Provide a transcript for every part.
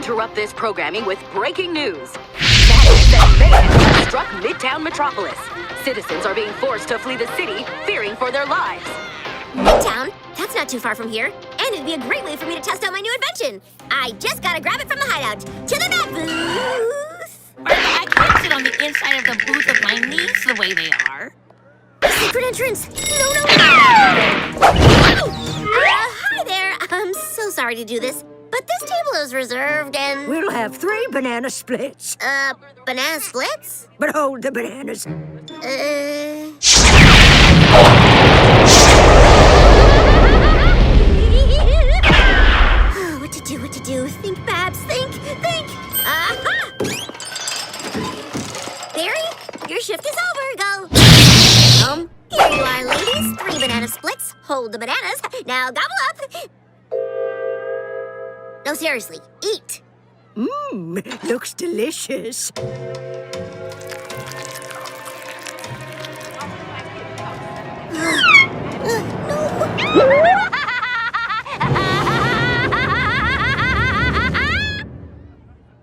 interrupt this programming with breaking news. Madness and mayhem have struck Midtown Metropolis. Citizens are being forced to flee the city, fearing for their lives. Midtown? That's not too far from here. And it'd be a great way for me to test out my new invention. I just gotta grab it from the hideout. To the Bat booth! I can't sit on the inside of the booth with my knees the way they are. Secret entrance! No! Hi there. I'm so sorry to do this, but this table is reserved and... We'll have 3 banana splits. Banana splits? But hold the bananas. What to do? Think, Babs, think! Aha! Barry, your shift is over. Go. Here you are, ladies. 3 banana splits. Hold the bananas. Now gobble up. No, seriously, eat. Looks delicious.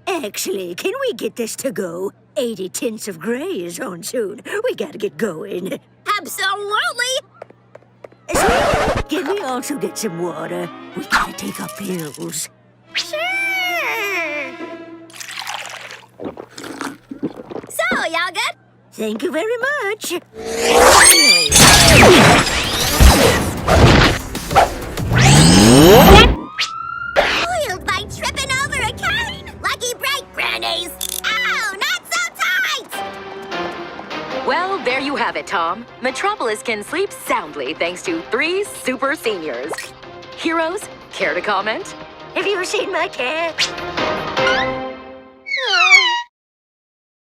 Actually, can we get this to go? 80 Tints of Grey is on soon. We gotta get going. Absolutely. Can we also get some water? We gotta take our pills. Sure. So, y'all good? Thank you very much. Foiled by tripping over a cane. Lucky break, grannies. Ow, not so tight. Well, there you have it, Tom. Metropolis can sleep soundly thanks to 3 super seniors. Heroes, care to comment? Have you seen my cat?